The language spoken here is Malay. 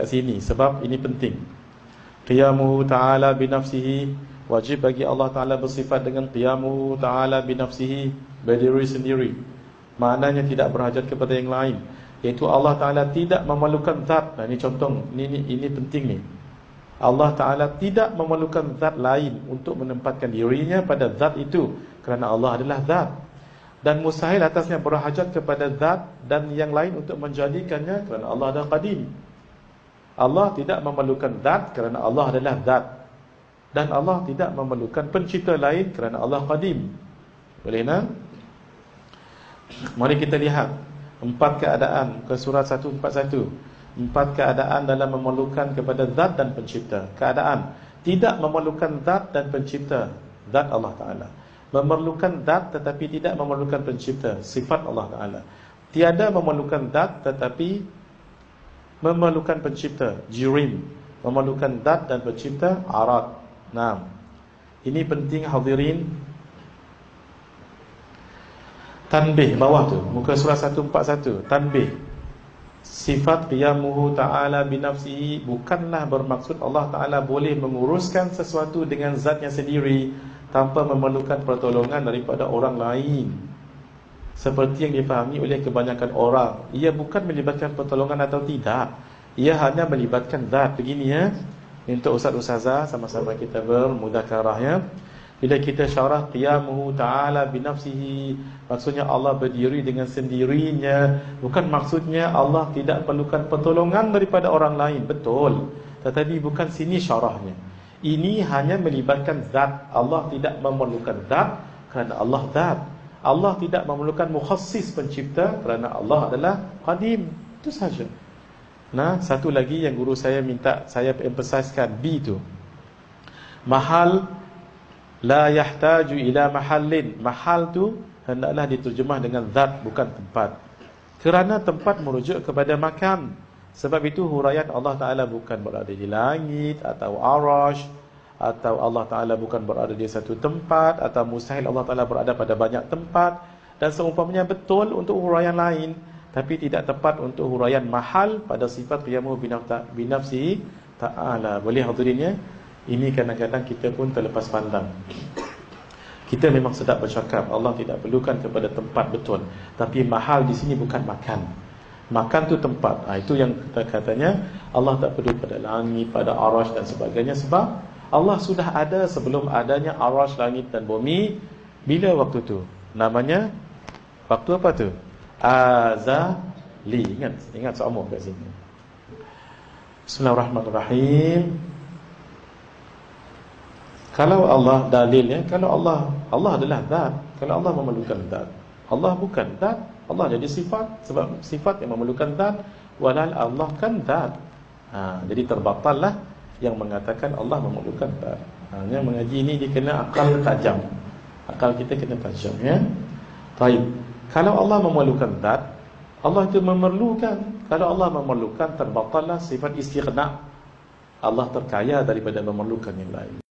kat sini sebab ini penting. Qiyamuhu ta'ala binafsihi, wajib bagi Allah Ta'ala bersifat dengan qiyamuhu ta'ala binafsihi, berdiri sendiri. Maknanya tidak berhajat kepada yang lain, iaitu Allah Ta'ala tidak memerlukan zat. Nah, ini contoh, ini penting ni. Allah Ta'ala tidak memerlukan zat lain untuk menempatkan dirinya pada zat itu, kerana Allah adalah zat. Dan mustahil atasnya berhajat kepada zat dan yang lain untuk menjadikannya, kerana Allah adalah qadim. Allah tidak memerlukan zat kerana Allah adalah zat. Dan Allah tidak memerlukan pencipta lain kerana Allah qadim. Boleh nak? Mari kita lihat 4 keadaan ke surah 141. 4 keadaan dalam memerlukan kepada zat dan pencipta. Keadaan tidak memerlukan zat dan pencipta, zat Allah Ta'ala. Memerlukan zat tetapi tidak memerlukan pencipta, sifat Allah Ta'ala. Tiada memerlukan zat tetapi memerlukan pencipta, jirim. Memerlukan zat dan pencipta, arad. Nah, ini penting hadirin. Tanbih bawah tu, muka surah 141. Tanbih, sifat qiyamuhu ta'ala binafsihi bukanlah bermaksud Allah Ta'ala boleh menguruskan sesuatu dengan zatnya sendiri tanpa memerlukan pertolongan daripada orang lain, seperti yang difahami oleh kebanyakan orang. Ia bukan melibatkan pertolongan atau tidak, ia hanya melibatkan zat. Begini ya, untuk ustaz-ustazah sama-sama kita bermudzakarah ya. Bila kita syarah qiyamuhu ta'ala binafsihi, maksudnya Allah berdiri dengan sendirinya, bukan maksudnya Allah tidak perlukan pertolongan daripada orang lain. Betul, tetapi bukan sini syarahnya. Ini hanya melibatkan zat. Allah tidak memerlukan zat kerana Allah zat. Allah tidak memerlukan mukhassis pencipta kerana Allah adalah qadim. Itu saja. Nah, satu lagi yang guru saya minta saya emphasizekan, B tu. Mahal la yahtaju ila mahallin. Mahal tu hendaklah diterjemah dengan zat, bukan tempat. Kerana tempat merujuk kepada makan. Sebab itu huraian Allah Ta'ala bukan berada di langit atau arash, atau Allah Ta'ala bukan berada di satu tempat, atau mustahil Allah Ta'ala berada pada banyak tempat, dan seumpamanya betul untuk huraian lain, tapi tidak tepat untuk huraian mahal pada sifat qiyamuhu binafsihi ta'ala. Boleh hadirinnya? Ini kadang-kadang kita pun terlepas pandang. Kita memang sedap bercakap Allah tidak perlukan kepada tempat, betul. Tapi mahal di sini bukan makan. Makan tu tempat. Itu yang katanya Allah tak perlu pada langit, pada arash dan sebagainya. Sebab Allah sudah ada sebelum adanya arash, langit dan bumi. Bila waktu tu? Namanya waktu apa tu? Azali. Ingat seumur kat sini. Bismillahirrahmanirrahim. Kalau Allah dalilnya, kalau Allah adalah zat, kalau Allah memerlukan zat, Allah bukan zat, Allah jadi sifat, sebab sifat yang memerlukan zat, walal Allah kan zat. Jadi terbatallah yang mengatakan Allah memerlukan zat. Yang mengaji ini dia kena akal tajam. Akal kita kena tajam ya. Baik. Kalau Allah memerlukan zat, Allah itu memerlukan. Kalau Allah memerlukan, terbatallah sifat istighna. Allah terkaya daripada memerlukan yang lain.